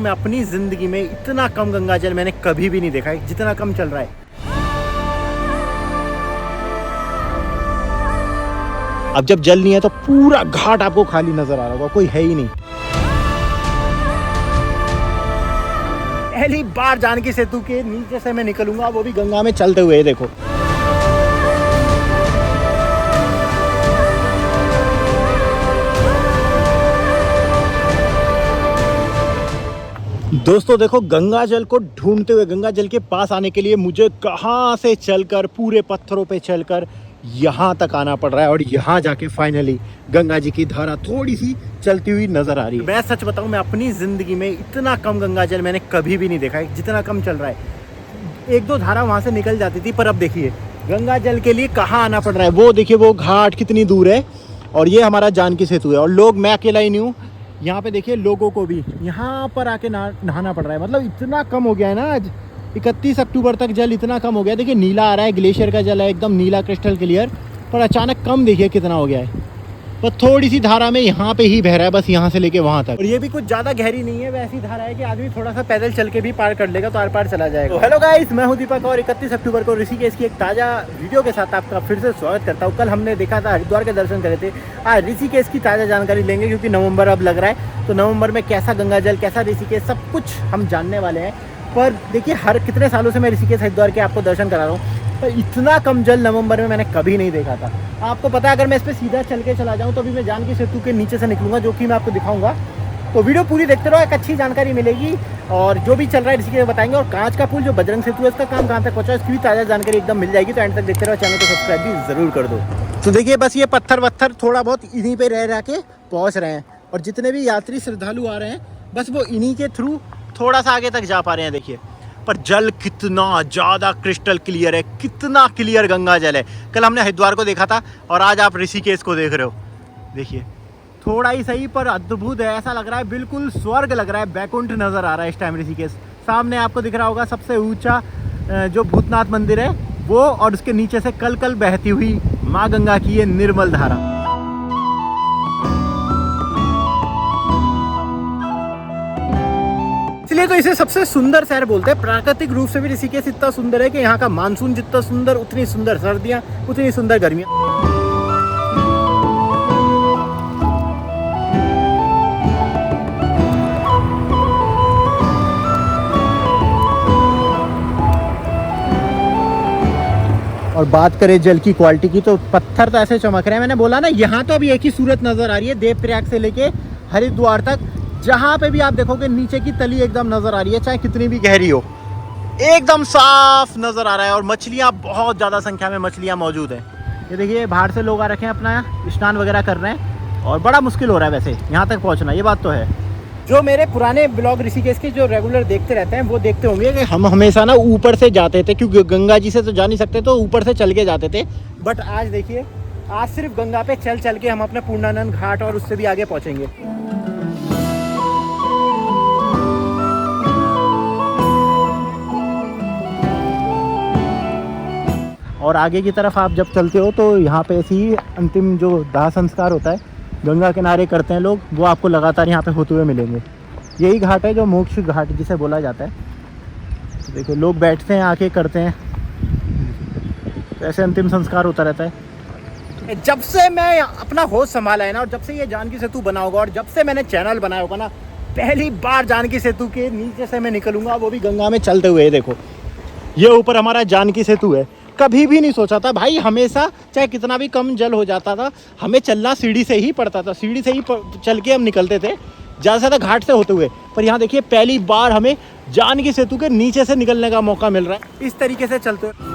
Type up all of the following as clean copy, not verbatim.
मैं अपनी ज़िंदगी में इतना कम गंगा जल मैंने कभी भी नहीं देखा है, जितना कम चल रहा है। अब जब जल नहीं है तो पूरा घाट आपको खाली नजर आ रहा होगा, कोई है ही नहीं। पहली बार जानकी सेतु के नीचे से मैं निकलूंगा, वो भी गंगा में चलते हुए। देखो दोस्तों, देखो गंगा जल को ढूंढते हुए, गंगा जल के पास आने के लिए मुझे कहाँ से चलकर, पूरे पत्थरों पे चलकर यहाँ तक आना पड़ रहा है। और यहाँ जाके फाइनली गंगा जी की धारा थोड़ी सी चलती हुई नजर आ रही है। मैं सच बताऊँ, मैं अपनी ज़िंदगी में इतना कम गंगा जल मैंने कभी भी नहीं देखा है, जितना कम चल रहा है। एक दो धारा वहाँ से निकल जाती थी, पर अब देखिए गंगा जल के लिए कहाँ आना पड़ रहा है। वो देखिए वो घाट कितनी दूर है, और ये हमारा जानकी सेतु है। और लोग, मैं अकेला ही नहीं हूँ यहाँ पे, देखिए लोगों को भी यहाँ पर आके नहाना पड़ रहा है। मतलब इतना कम हो गया है ना, आज 31 अक्टूबर तक जल इतना कम हो गया है। देखिए नीला आ रहा है, ग्लेशियर का जल है एकदम नीला, क्रिस्टल क्लियर, पर अचानक कम देखिए कितना हो गया है। बस थोड़ी सी धारा में यहाँ पे ही बह रहा है, बस यहाँ से लेके वहाँ तक। और ये भी कुछ ज़्यादा गहरी नहीं है, वैसी धारा है कि आदमी थोड़ा सा पैदल चल के भी पार कर लेगा तो आर पार चला जाएगा। हेलो गाइस, मैं हूँ दीपक, और 31 अक्टूबर को ऋषिकेश की एक ताज़ा वीडियो के साथ आपका फिर से स्वागत करता हूँ। कल हमने देखा था, हरिद्वार के दर्शन करे थे। आज ऋषिकेश की ताज़ा जानकारी लेंगे, क्योंकि नवंबर अब लग रहा है, तो नवंबर में कैसा गंगा जल, कैसा ऋषिकेश, सब कुछ हम जानने वाले हैं। पर देखिए, हर कितने सालों से मैं ऋषिकेश हरिद्वार के आपको दर्शन करा रहा हूँ, पर इतना कम जल नवंबर में मैंने कभी नहीं देखा था। आपको पता है, अगर मैं इस पर सीधा चल के चला जाऊँ तो अभी मैं जानकी सेतु के नीचे से निकलूंगा, जो कि मैं आपको दिखाऊंगा। तो वीडियो पूरी देखते रहो, एक अच्छी जानकारी मिलेगी, और जो भी चल रहा है ऋषिकेश बताएंगे। और कांच का पुल जो बजरंग सेतु है, उसका काम कहाँ तक पहुँचा, इसकी भी ताज़ा जानकारी एकदम मिल जाएगी। तो एंड तक देखते रहो, चैनल को सब्सक्राइब भी जरूर कर दो। तो देखिए, बस ये पत्थर वत्थर थोड़ा बहुत इन्हीं पे रह के पहुँच रहे हैं, और जितने भी यात्री श्रद्धालु आ रहे हैं, बस वो इन्हीं के थ्रू थोड़ा सा आगे तक जा पा रहे हैं। देखिए, पर जल कितना ज़्यादा क्रिस्टल क्लियर है, कितना क्लियर गंगा जल है। कल हमने हरिद्वार को देखा था, और आज आप ऋषिकेश को देख रहे हो। देखिए थोड़ा ही सही, पर अद्भुत है। ऐसा लग रहा है बिल्कुल स्वर्ग लग रहा है, बैकुंठ नज़र आ रहा है इस टाइम ऋषिकेश। सामने आपको दिख रहा होगा सबसे ऊंचा जो भूतनाथ मंदिर है वो, और उसके नीचे से कल कल बहती हुई माँ गंगा की ये निर्मल धारा। इसलिए तो इसे सबसे सुंदर शहर बोलते हैं। प्राकृतिक रूप से भी ऋषिकेश इतना सुंदर है कि यहाँ का मानसून जितना सुंदर, उतनी सुंदर सर्दियाँ, उतनी सुंदर गर्मियाँ। और बात करें जल की क्वालिटी की, तो पत्थर तो ऐसे चमक रहे हैं। मैंने बोला ना, यहाँ तो अभी एक ही सूरत नजर आ रही है, देवप्रयाग से लेके हरिद्वार तक। जहाँ पे भी आप देखोगे नीचे की तली एकदम नजर आ रही है, चाहे कितनी भी गहरी हो, एकदम साफ नजर आ रहा है। और मछलियाँ, बहुत ज़्यादा संख्या में मछलियाँ मौजूद हैं। ये देखिए, बाहर से लोग आ रखे हैं, अपना स्नान वगैरह कर रहे हैं, और बड़ा मुश्किल हो रहा है वैसे यहाँ तक पहुँचना, ये बात तो है। जो मेरे पुराने ब्लॉग ऋषिकेश के जो रेगुलर देखते रहते हैं, वो देखते होंगे कि हम हमेशा ना ऊपर से जाते थे, क्योंकि गंगा जी से तो जा नहीं सकते, तो ऊपर से चल के जाते थे। बट आज देखिए, आज सिर्फ गंगा पे चल चल के हम अपने पूर्णानंद घाट और उससे भी आगे पहुँचेंगे। और आगे की तरफ आप जब चलते हो, तो यहाँ पे ऐसी अंतिम जो दाह संस्कार होता है, गंगा किनारे करते हैं लोग, वो आपको लगातार यहाँ पे होते हुए मिलेंगे। यही घाट है जो मोक्ष घाट जिसे बोला जाता है। तो देखो, लोग बैठते हैं, आके करते हैं, तो ऐसे अंतिम संस्कार होता रहता है। जब से मैं अपना होश संभाला है ना, और जब से ये जानकी सेतु बना होगा, और जब से मैंने चैनल बनाया होगा ना, पहली बार जानकी सेतु के नीचे से मैं निकलूंगा, वो भी गंगा में चलते हुए। देखो, ये ऊपर हमारा जानकी सेतु है। कभी भी नहीं सोचा था भाई, हमेशा चाहे कितना भी कम जल हो जाता था, हमें चलना सीढ़ी से ही पड़ता था, सीढ़ी से ही चल के हम निकलते थे, ज़्यादा से ज़्यादा घाट से होते हुए। पर यहाँ देखिए, पहली बार हमें जानकी सेतु के नीचे से निकलने का मौका मिल रहा है, इस तरीके से चलते हुए।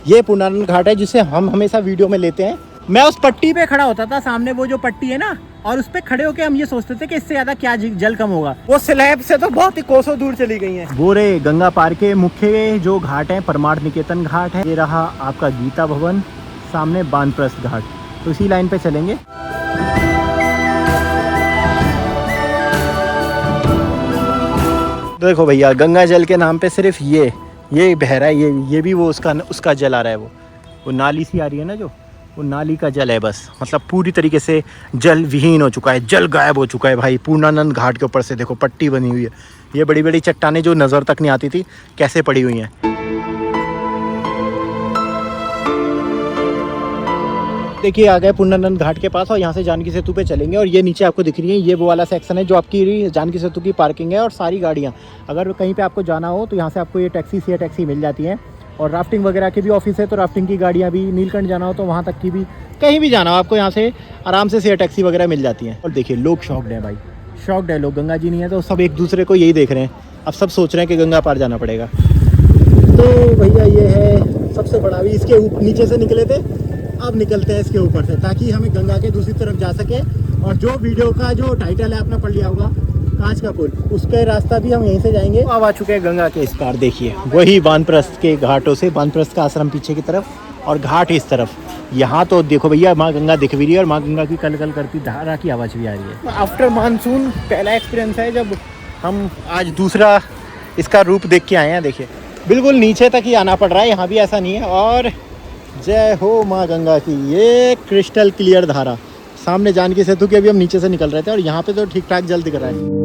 ये पूर्णानंद घाट है, जिसे हम हमेशा वीडियो में लेते हैं। मैं उस पट्टी पे खड़ा होता था, सामने वो जो पट्टी है ना, और उस पे खड़े होके हम ये सोचते थे कि इससे ज्यादा क्या जल कम होगा। वो स्लैब से तो बहुत ही कोसों दूर चली गई हैं। वो रे गंगा पार के मुख्य जो घाट है, परमार्थ निकेतन घाट है, ये रहा आपका गीता भवन, सामने बानप्रस्थ घाट। तो इसी लाइन पे चलेंगे। देखो भैया, गंगा जल के नाम पे सिर्फ ये बह रहा है, ये भी वो उसका जल आ रहा है। वो नाली सी आ रही है ना, जो वो नाली का जल है बस, मतलब पूरी तरीके से जल विहीन हो चुका है, जल गायब हो चुका है भाई। पूर्णानंद घाट के ऊपर से देखो पट्टी बनी हुई है, ये बड़ी बड़ी चट्टानें जो नज़र तक नहीं आती थी कैसे पड़ी हुई हैं। देखिए आ गए पूर्णानंद घाट के पास और यहाँ से जानकी सेतु पे चलेंगे और ये नीचे आपको दिख रही है, ये वो वाला सेक्शन है जो आपकी जानकी सेतु की पार्किंग है। और सारी गाड़ियाँ अगर कहीं पे आपको जाना हो तो यहाँ से आपको ये टैक्सी मिल जाती है। और राफ्टिंग वगैरह की भी ऑफिस है, तो राफ्टिंग की गाड़ियाँ भी, नीलकंठ जाना हो तो वहाँ तक की भी, कहीं भी जाना हो आपको यहाँ से आराम से शेयर टैक्सी वगैरह मिल जाती हैं। और देखिए लोग शॉक्ड हैं भाई, शॉक्ड है लोग, गंगा जी नहीं है तो सब एक दूसरे को यही देख रहे हैं। अब सब सोच रहे हैं कि गंगा पार जाना पड़ेगा। तो भैया ये है सबसे बड़ा, अभी इसके नीचे से निकले थे, अब निकलते हैं इसके ऊपर से, ताकि हमें गंगा के दूसरी तरफ जा सके। और जो वीडियो का जो टाइटल है आपने पढ़ लिया होगा, कांच का पुल, उसका रास्ता भी हम यहीं से जाएंगे। अब आ चुके हैं गंगा के इस पार, देखिए वही वानप्रस्थ के घाटों से, वानप्रस्थ का आश्रम पीछे की तरफ और घाट इस तरफ। यहाँ तो देखो भैया माँ गंगा दिख भी रही है और माँ गंगा की कल कल करती धारा की आवाज़ भी आ रही है। आफ्टर मानसून पहला एक्सपीरियंस है जब हम आज दूसरा इसका रूप देख के आए हैं। देखिए बिल्कुल नीचे तक ही आना पड़ रहा है, यहाँ भी ऐसा नहीं है। और जय हो माँ गंगा की, ये क्रिस्टल क्लियर धारा। सामने जानकी सेतु के अभी हम नीचे से निकल रहे थे और यहाँ पे तो ठीक ठाक जल दिख रहा है।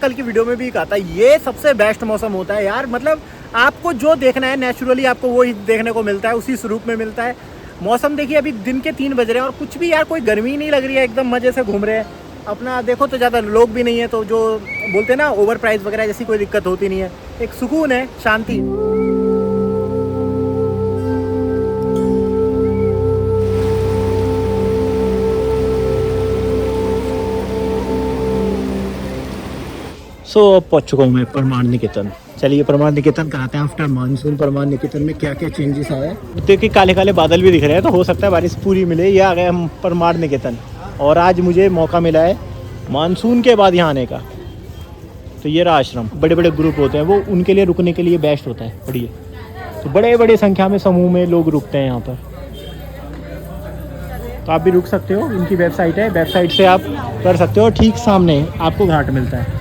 कल की वीडियो में भी कहा था ये सबसे बेस्ट मौसम होता है यार, मतलब आपको जो देखना है नेचुरली आपको वो ही देखने को मिलता है, उसी स्वरूप में मिलता है। मौसम देखिए अभी दिन के 3 बज रहे हैं और कुछ भी यार कोई गर्मी नहीं लग रही है, एकदम मज़े से घूम रहे हैं अपना। देखो तो ज़्यादा लोग भी नहीं है, तो जो बोलते हैं ना ओवर प्राइस वगैरह जैसी कोई दिक्कत होती नहीं है, एक सुकून है, शांति। अब पहुंच चुका हूँ मैं परमाण निकेतन। चलिए परमाण निकेतन कराते हैं आफ्टर मानसून। परमाण निकेतन में क्या क्या चेंजेस आए हैं, देखिए काले काले बादल भी दिख रहे हैं, तो हो सकता है बारिश पूरी मिले। ये आ गए हम परमाण निकेतन और आज मुझे मौका मिला है मानसून के बाद यहाँ आने का। तो ये रहा आश्रम, बड़े बड़े ग्रुप होते हैं वो, उनके लिए रुकने के लिए बेस्ट होता है, बढ़िया। तो बड़े बड़े संख्या में समूह में लोग रुकते हैं यहाँ पर, तो आप भी रुक सकते हो। इनकी वेबसाइट है, वेबसाइट से आप कर सकते हो। ठीक सामने आपको घाट मिलता है।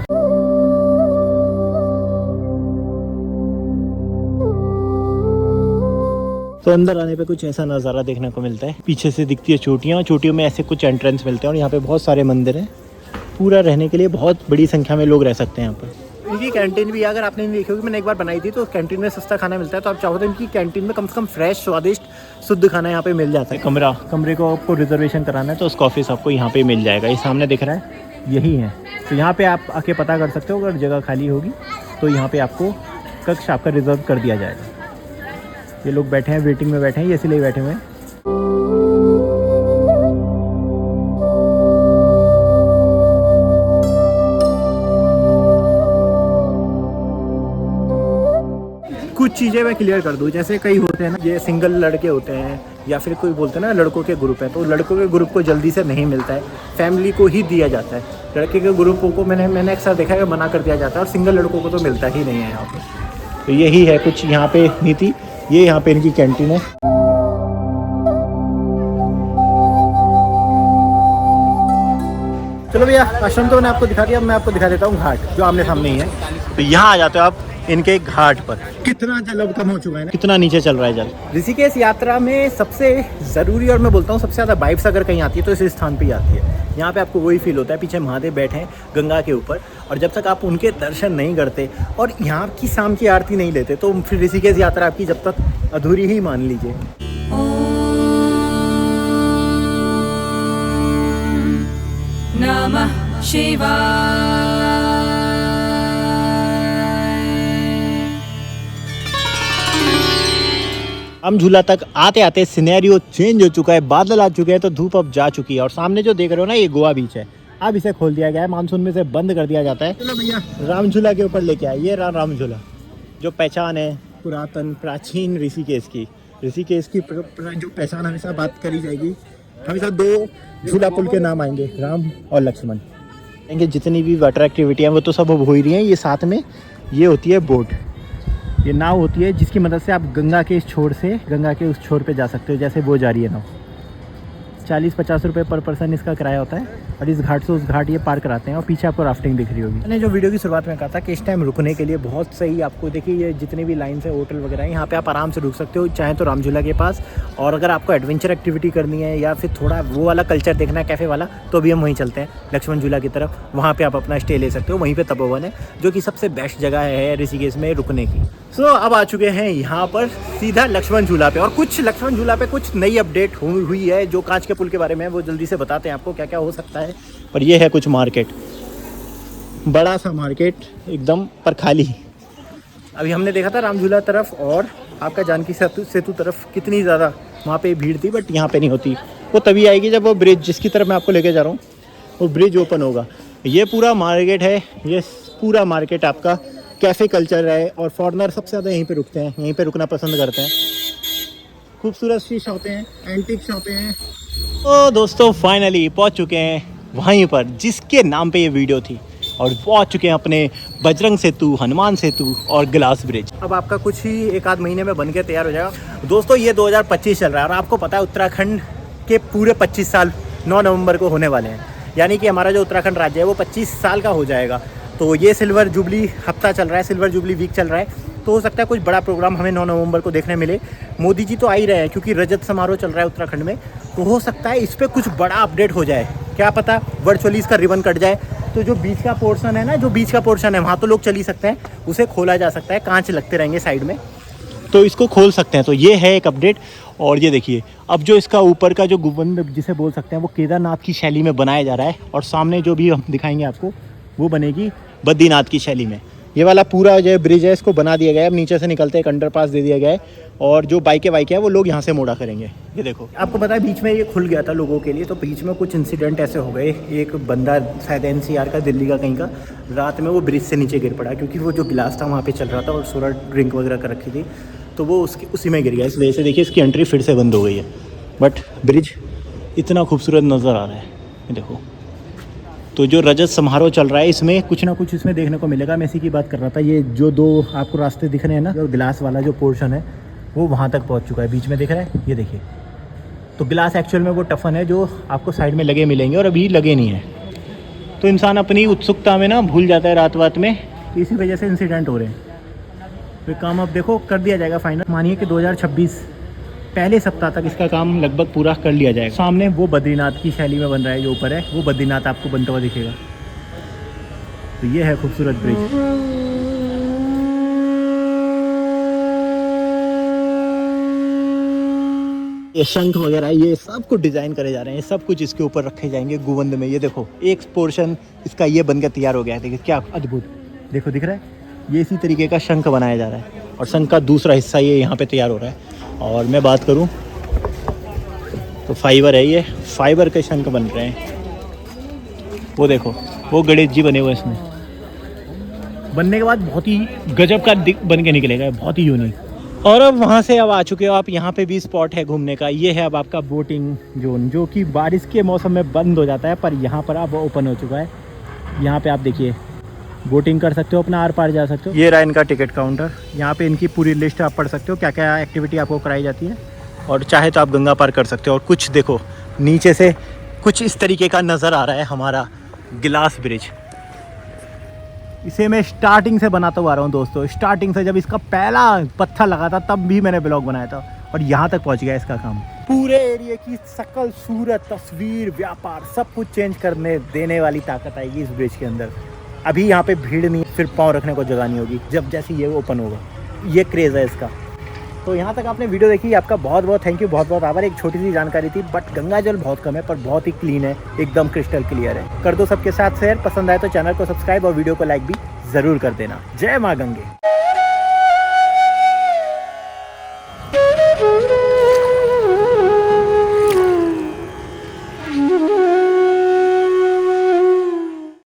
तो अंदर आने पे कुछ ऐसा नज़ारा देखने को मिलता है, पीछे से दिखती है चोटियाँ, चोटियों में ऐसे कुछ एंट्रेंस मिलते हैं और यहाँ पे बहुत सारे मंदिर हैं। पूरा रहने के लिए बहुत बड़ी संख्या में लोग रह सकते हैं यहाँ पर। इनकी कैंटीन भी अगर आपने देखी होगी, मैंने एक बार बनाई थी, तो कैंटीन में सस्ता खाना मिलता है। तो आप चाहो तो इनकी कैंटीन में कम से कम फ्रेश स्वादिष्ट शुद्ध खाना यहाँ पे मिल जाता है। कमरे को आपको रिजर्वेशन कराना है तो उसका ऑफिस आपको यहाँ पे मिल जाएगा। ये सामने दिख रहा है, यही है। तो यहाँ पे आप आके पता कर सकते हो, अगर जगह खाली होगी तो यहाँ पे आपको कक्ष आपका रिजर्व कर दिया जाएगा। ये लोग बैठे हैं, वेटिंग में बैठे हैं, इसलिए बैठे हुए हैं। कुछ चीज़ें मैं क्लियर कर दूं, जैसे कई होते हैं ना, ये सिंगल लड़के होते हैं या फिर कोई बोलते हैं ना लड़कों के ग्रुप है, तो लड़कों के ग्रुप को जल्दी से नहीं मिलता है, फैमिली को ही दिया जाता है। लड़के के ग्रुपों को मैंने अक्सर देखा है मना कर दिया जाता है, और सिंगल लड़कों को तो मिलता ही नहीं है यहाँ पर। तो यही है कुछ यहाँ पे नीति। ये यहाँ पे इनकी कैंटीन है। चलो भैया आश्रम तो मैंने आपको दिखा दिया, अब मैं आपको दिखा देता हूँ घाट जो आमने सामने ही है। तो यहाँ आ जाते हो आप इनके घाट पर। कितना जल अब कम हो चुका है ना, कितना नीचे चल रहा है जल। ऋषिकेश यात्रा में सबसे ज़रूरी और मैं बोलता हूँ सबसे ज़्यादा वाइब्स अगर कहीं आती है तो इस स्थान पे ही आती है। यहाँ पे आपको वही फील होता है, पीछे महादेव बैठे हैं गंगा के ऊपर, और जब तक आप उनके दर्शन नहीं करते और यहाँ की शाम की आरती नहीं लेते तो फिर ऋषिकेश यात्रा आपकी जब तक अधूरी ही मान लीजिए। नमः शिवाय। हम झूला तक आते आते सिनेरियो चेंज हो चुका है, बादल आ चुके हैं तो धूप अब जा चुकी है। और सामने जो देख रहे हो ना, ये गोवा बीच है। अब इसे खोल दिया गया है, मानसून में से बंद कर दिया जाता है। चलो भैया राम झूला के ऊपर लेके आए। ये राम झूला जो पहचान है पुरातन प्राचीन ऋषिकेश की जो पहचान हमेशा बात करी जाएगी, हमेशा 2 झूला पुल के नाम आएंगे, राम और लक्ष्मण। जितनी भी वाटर एक्टिविटी है वो तो सब हो ही रही हैं। ये साथ में ये होती है बोट, ये नाव होती है जिसकी मदद से आप गंगा के इस छोर से गंगा के उस छोर पे जा सकते हो, जैसे वो जा रही है नाव। 40-50 रुपये पर पर्सन इसका किराया होता है और इस घाट से उस घाट ये पार कराते हैं। और पीछे आपको राफ्टिंग दिख रही होगी। मैंने जो वीडियो की शुरुआत में कहा था कि इस टाइम रुकने के लिए बहुत सही, आपको देखिए ये जितनी भी लाइन है होटल वगैरह है, यहाँ पे आप आराम से रुक सकते हो, चाहे तो राम झूला के पास। और अगर आपको एडवेंचर एक्टिविटी करनी है या फिर थोड़ा वो वाला कल्चर देखना है कैफ़े वाला, तो भी हम वहीं चलते हैं लक्ष्मण झूला की तरफ। वहाँ पर आप अपना स्टे ले सकते हो, वहीं पर तपोवन है जो कि सबसे बेस्ट जगह है ऋषिकेश में रुकने की। अब आ चुके हैं यहाँ पर सीधा लक्ष्मण झूला पे। और कुछ लक्ष्मण झूला पे कुछ नई अपडेट हुई है जो कांच के पुल के बारे में है, वो जल्दी से बताते हैं आपको क्या क्या हो सकता है। और ये है कुछ मार्केट, बड़ा सा मार्केट एकदम पर खाली। अभी हमने देखा था राम झूला तरफ और आपका जानकी सेतु तरफ कितनी ज़्यादा वहाँ पे भीड़ थी, बट यहाँ पे नहीं होती। वो तभी आएगी जब वो ब्रिज जिसकी तरफ मैं आपको लेके जा रहा हूँ वो ब्रिज ओपन होगा। ये पूरा मार्केट है, ये पूरा मार्केट आपका कैफ़े कल्चर है और फॉरेनर सबसे ज़्यादा यहीं पे रुकते हैं, यहीं पे रुकना पसंद करते हैं। खूबसूरत सी शॉपें हैं, एंटीक शॉपें हैं। तो दोस्तों फाइनली पहुंच चुके हैं वहीं पर जिसके नाम पे ये वीडियो थी, और पहुंच चुके हैं अपने बजरंग सेतु, हनुमान सेतु और ग्लास ब्रिज। अब आपका कुछ ही एक आध महीने में बन के तैयार हो जाएगा। दोस्तों ये 2025 चल रहा है और आपको पता है उत्तराखंड के पूरे 25 साल 9 नवंबर को होने वाले हैं। यानी कि हमारा जो उत्तराखंड राज्य है वो 25 साल का हो जाएगा। तो ये सिल्वर जुबली हफ्ता चल रहा है, सिल्वर जुबली वीक चल रहा है, तो हो सकता है कुछ बड़ा प्रोग्राम हमें 9 नवंबर को देखने मिले। मोदी जी तो आ ही रहे हैं क्योंकि रजत समारोह चल रहा है उत्तराखंड में, तो हो सकता है इस पर कुछ बड़ा अपडेट हो जाए। क्या पता वर्चुअली इसका रिबन कट जाए, तो जो बीच का पोर्शन है ना, जो बीच का पोर्शन है वहाँ तो लोग चल ही सकते हैं, उसे खोला जा सकता है, कांच लगते रहेंगे साइड में, तो इसको खोल सकते हैं। तो ये है एक अपडेट। और ये देखिए अब जो इसका ऊपर का जो गुंबद जिसे बोल सकते हैं वो केदारनाथ की शैली में बनाया जा रहा है, और सामने जो भी हम दिखाएंगे आपको वो बनेगी बद्रीनाथ की शैली में। ये वाला पूरा जो ब्रिज है इसको बना दिया गया है, अब नीचे से निकलते एक अंडरपास दे दिया गया है, और जो बाइकें है वो लोग यहाँ से मोड़ा करेंगे। ये देखो आपको पता है बीच में ये खुल गया था लोगों के लिए, तो बीच में कुछ इंसिडेंट ऐसे हो गए। एक बंदा शायद NCR का, दिल्ली का कहीं का, रात में वो ब्रिज से नीचे गिर पड़ा क्योंकि वो जो गिलास था वहाँ पे चल रहा था और सोडा ड्रिंक वगैरह कर रखी थी, तो वो उसी में गिर गया। इस वजह से देखिए इसकी एंट्री फिर से बंद हो गई है, बट ब्रिज इतना खूबसूरत नज़र आ रहा है। ये देखो, तो जो रजत समारोह चल रहा है इसमें कुछ ना कुछ इसमें देखने को मिलेगा। मैं इसी की बात कर रहा था। ये जो 2 आपको रास्ते दिख रहे हैं ना, जो गिलास वाला जो पोर्शन है वो वहाँ तक पहुँच चुका है, बीच में दिख रहा है, ये देखिए। तो गिलास एक्चुअल में वो टफन है जो आपको साइड में लगे मिलेंगे, और अभी लगे नहीं है। तो इंसान अपनी उत्सुकता में ना भूल जाता है रात में, तो इसी वजह से इंसिडेंट हो रहे हैं। तो काम अब देखो कर दिया जाएगा फाइनल। मानिए कि 2026 पहले सप्ताह तक इसका काम लगभग पूरा कर लिया जाएगा। सामने वो बद्रीनाथ की शैली में बन रहा है, जो ऊपर है वो बद्रीनाथ आपको बनता हुआ दिखेगा। तो ये है खूबसूरत ब्रिज। ये शंख वगैरह ये सब कुछ डिज़ाइन करे जा रहे हैं, सब कुछ इसके ऊपर रखे जाएंगे गुंबद में। ये देखो एक पोर्शन इसका ये बनकर तैयार हो गया है, देखिए क्या अद्भुत, देखो दिख रहा है। ये इसी तरीके का शंख बनाया जा रहा है, और शंख का दूसरा हिस्सा ये यहाँ पे तैयार हो रहा है। और मैं बात करूँ तो फाइबर है, ये फाइबर के शंख बन रहे हैं। वो देखो वो गणेश जी बने हुए इसमें, बनने के बाद बहुत ही गजब का बन के निकलेगा, बहुत ही यूनिक। और अब वहाँ से अब आ चुके हो आप, यहाँ पे भी स्पॉट है घूमने का। ये है अब आपका बोटिंग जोन, जो कि बारिश के मौसम में बंद हो जाता है, पर यहाँ पर अब ओपन हो चुका है। यहाँ पे आप देखिए बोटिंग कर सकते हो, अपना आर पार जा सकते हो। ये रहा इनका टिकट काउंटर, यहाँ पे इनकी पूरी लिस्ट आप पढ़ सकते हो क्या क्या एक्टिविटी आपको कराई जाती है, और चाहे तो आप गंगा पार कर सकते हो। और कुछ देखो नीचे से कुछ इस तरीके का नज़र आ रहा है हमारा ग्लास ब्रिज। इसे मैं स्टार्टिंग से बनाता हुआ आ रहा हूँ दोस्तों, स्टार्टिंग से जब इसका पहला पत्थर लगा था तब भी मैंने ब्लॉग बनाया था, और यहाँ तक पहुँच गया इसका काम। पूरे एरिया की शकल सूरत तस्वीर व्यापार सब कुछ चेंज करने देने वाली ताकत आएगी इस ब्रिज के अंदर। अभी यहाँ पे भीड़ नहीं, फिर पाँव रखने को जगह नहीं होगी जब जैसे ये ओपन होगा। ये क्रेज़ है इसका। तो यहाँ तक आपने वीडियो देखी, आपका बहुत बहुत थैंक यू, बहुत बहुत आभार। एक छोटी सी जानकारी थी, बट गंगा जल बहुत कम है पर बहुत ही क्लीन है, एकदम क्रिस्टल क्लियर है। कर दो सबके साथ शेयर, पसंद आए तो चैनल को सब्सक्राइब और वीडियो को लाइक भी ज़रूर कर देना। जय माँ गंगे।